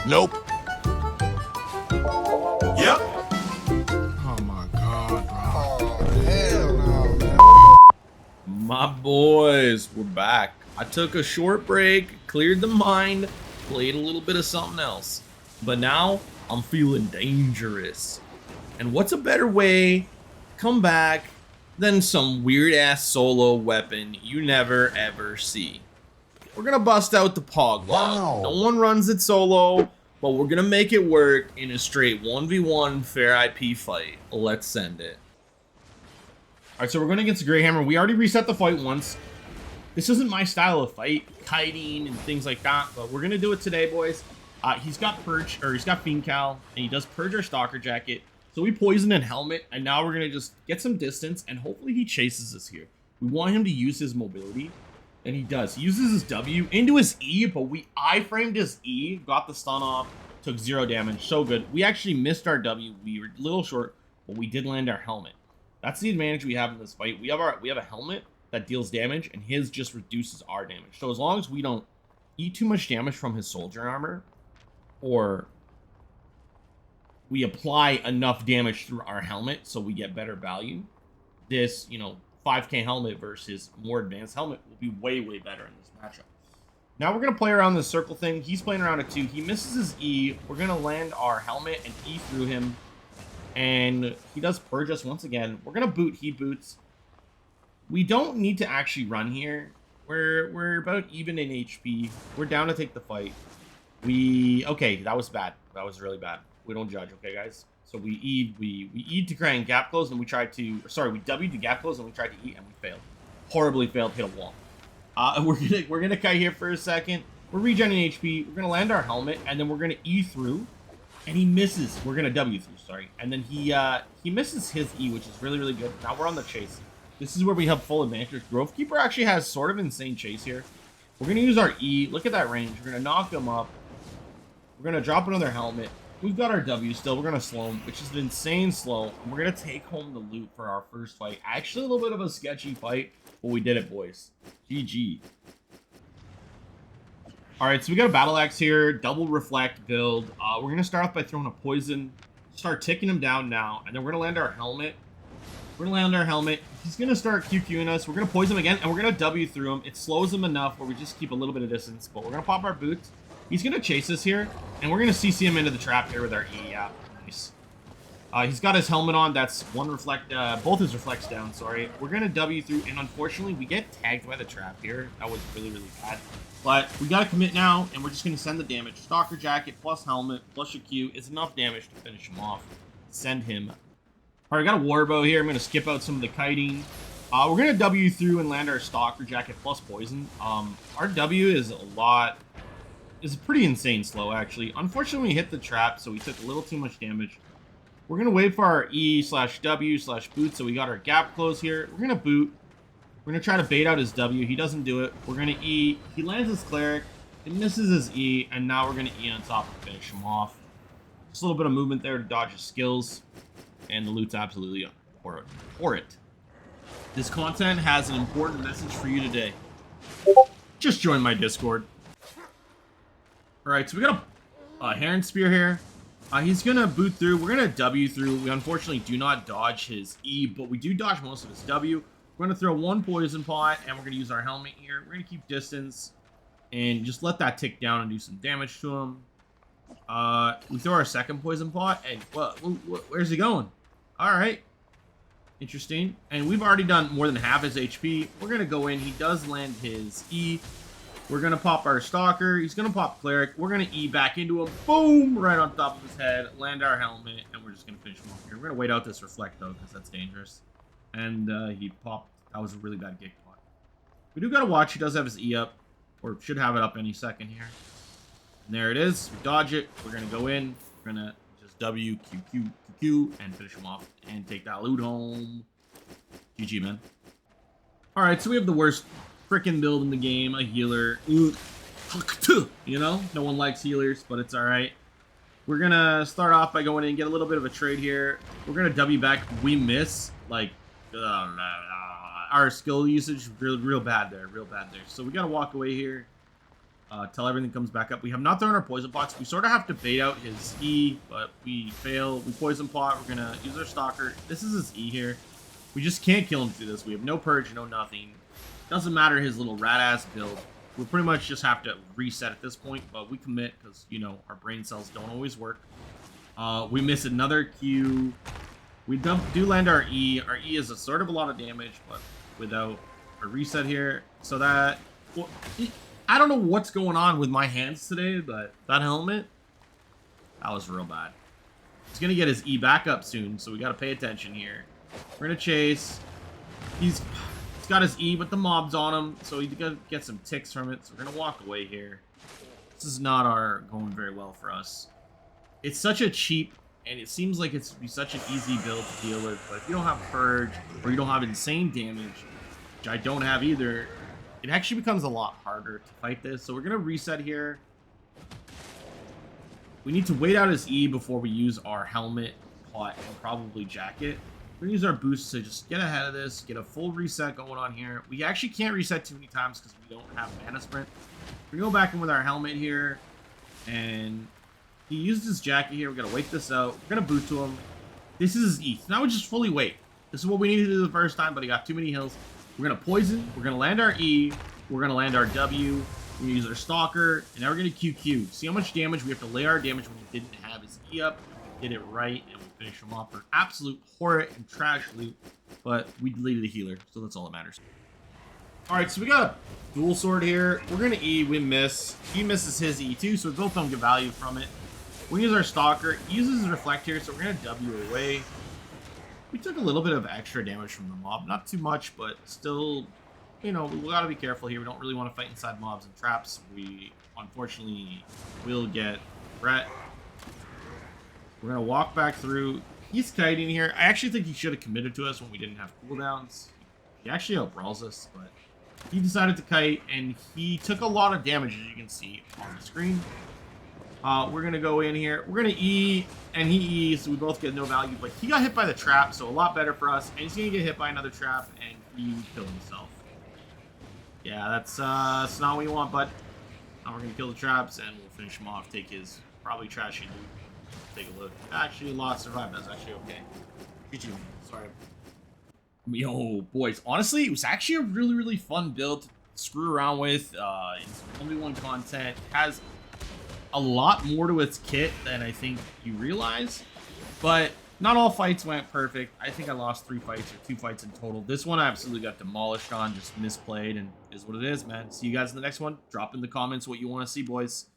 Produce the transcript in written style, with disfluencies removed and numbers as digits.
Nope. Yep. Oh my god, bro. Oh, hell no, man. My boys, we're back. I took a short break, cleared the mind, played a little bit of something else. But now, I'm feeling dangerous. And what's a better way to come back than some weird-ass solo weapon you never ever see? We're gonna bust out the Pog Log. Wow. No one runs it solo, but we're gonna make it work in a straight 1v1 fair IP fight. Let's send it. Alright, so we're going against greyhammer. We already reset the fight once. This isn't my style of fight, kiting and things like that, but we're gonna do it today, boys. He's got Purge, or he's got Fiend Cal, and he does Purge our Stalker Jacket. So we poison and helmet, and now we're gonna just get some distance, and hopefully he chases us here. We want him to use his mobility, and he does. He uses his W into his E, but we I-framed his E, got the stun off, took 0 damage. So good. We actually missed our W. We were a little short, but we did land our helmet. That's the advantage we have in this fight. We have a helmet that deals damage, and his just reduces our damage. So as long as we don't eat too much damage from his soldier armor, or we apply enough damage through our helmet so we get better value, this, 5k helmet versus more advanced helmet will be way, way better in this matchup. Now we're going to play around this circle thing. He's playing around it too. He misses his E. We're going to land our helmet and E through him. And he does purge us once again. We're going to boot. He boots. We don't need to actually run here. We're about even in HP. We're down to take the fight. Okay, that was bad. That was really bad. We don't judge, okay, guys? So we E'd to crank gap close, and we tried to, sorry, we W'd to gap close, and we tried to E, and we failed. Horribly failed, hit a wall. We're gonna kite here for a second. We're regenerating HP. We're gonna land our helmet, and then we're gonna E through, and he misses. We're gonna W through, sorry. And then he misses his E, which is really, really good. Now we're on the chase. This is where we have full advantage. Grovekeeper actually has sort of insane chase here. We're gonna use our E. Look at that range. We're gonna knock him up. We're gonna drop another helmet. We've got our W still. We're gonna slow him, which is an insane slow. And we're gonna take home the loot for our first fight. Actually, a little bit of a sketchy fight, but we did it, boys. GG. All right, so we got a Battleaxe here, double reflect build. We're gonna start off by throwing a poison, start ticking him down now, and then we're gonna land our helmet. We're gonna land our helmet. He's gonna start QQing us. We're gonna poison him again, and we're gonna W through him. It slows him enough where we just keep a little bit of distance, but we're gonna pop our boots. He's gonna chase us here, and we're gonna CC him into the trap here with our E. Yeah, nice. He's got his helmet on. That's one reflect, both his reflects down. Sorry. We're gonna W through, and unfortunately, we get tagged by the trap here. That was really, really bad. But we gotta commit now, and we're just gonna send the damage. Stalker Jacket plus helmet plus your Q is enough damage to finish him off. Send him. All right, I got a warbow here. I'm gonna skip out some of the kiting. We're gonna W through and land our Stalker Jacket plus poison. Our W is is pretty insane slow, actually. Unfortunately, we hit the trap, so we took a little too much damage. We're gonna wait for our E/W/boot, so we got our gap close here. We're gonna boot. We're gonna try to bait out his W. He doesn't do it. We're gonna E. He lands his cleric. It misses his E, and now we're gonna E on top to finish him off. Just a little bit of movement there to dodge his skills, and the loot's absolutely for it. This content has an important message for you today. Just join my Discord. Alright, so we got a Heron spear here. He's gonna boot through. We're gonna W through. We unfortunately do not dodge his E, but we do dodge most of his W. We're gonna throw one poison pot, and we're gonna use our helmet here. We're gonna keep distance and just let that tick down and do some damage to him. We throw our second poison pot, and where's he going? Alright. Interesting. And we've already done more than half his HP. We're gonna go in. He does land his E. We're gonna pop our Stalker. He's gonna pop Cleric. We're gonna E back into him. Boom! Right on top of his head. Land our helmet, and we're just gonna finish him off here. We're gonna wait out this reflect though, because that's dangerous. And he popped. That was a really bad gig pot. We do gotta watch. He does have his E up, or should have it up any second here. And there it is. We dodge it. We're gonna go in. We're gonna just W, Q, Q, Q, Q, and finish him off and take that loot home. GG, man. All right, so we have the worst freaking build in the game, a healer. You know, no one likes healers, but it's all right. We're gonna start off by going in and get a little bit of a trade here. We're gonna W back. We miss, like, our skill usage real bad there, So we gotta walk away here. till everything comes back up. We have not thrown our poison pots. We sort of have to bait out his E, but we fail. We poison pot. We're going to use our stalker. This is his E here. We just can't kill him through this. We have no purge, no nothing. Doesn't matter his little rat-ass build. We pretty much just have to reset at this point, but we commit because, you know, our brain cells don't always work. We miss another Q. We do land our E. Our E is a sort of a lot of damage, but without a reset here. So that... Well, I don't know what's going on with my hands today, but that helmet, that was real bad. He's going to get his E back up soon, so we got to pay attention here. We're going to chase. He's got his E, but the mob's on him, so he's going to get some ticks from it. So we're going to walk away here. This is not going very well for us. It's such a cheap, and it seems like it's be such an easy build to deal with, but if you don't have purge, or you don't have insane damage, which I don't have either, it actually becomes a lot harder to fight this. So we're going to reset here. We need to wait out his E before we use our helmet, pot, and probably jacket. We're going to use our boost to just get ahead of this, get a full reset going on here. We actually can't reset too many times because we don't have mana sprint. We're going to go back in with our helmet here. And he used his jacket here. We're going to wait this out. We're going to boot to him. This is his E. So now we just fully wait. This is what we needed to do the first time, but he got too many heals. We're going to poison. We're going to land our E. We're going to land our W. We're going to use our stalker. And now we're going to QQ. See how much damage we have to lay our damage when he didn't have his E up. We did it right, and we finished him off for absolute horror and trash loot. But we deleted the healer, so that's all that matters. Alright, so we got a dual sword here. We're going to E. We miss. He misses his E too, so we both don't get value from it. We use our stalker. He uses his reflect here, so we're going to W away. We took a little bit of extra damage from the mob. Not too much, but still, you know, we got to be careful here. We don't really want to fight inside mobs and traps. We, unfortunately, will get threat. We're going to walk back through. He's kiting here. I actually think he should have committed to us when we didn't have cooldowns. He actually outbrawls us, but he decided to kite, and he took a lot of damage, as you can see on the screen. We're going to go in here. We're going to E, and he E's, so we both get no value. But he got hit by the trap, so a lot better for us. And he's going to get hit by another trap, and he killed himself. Yeah, that's not what you want, but now we're going to kill the traps, and we'll finish him off. Take his probably trashy loot. Take a look. Actually, lost, survived. That's actually okay. GG. Sorry. Yo, boys. Honestly, it was actually a really, really fun build to screw around with. It's 1v1 content. Has a lot more to its kit than I think you realize, but not all fights went perfect. I think I lost 3 fights or 2 fights in total. This one I absolutely got demolished on, just misplayed, and is what it is, man. See you guys in the next one. Drop in the comments what you want to see, boys.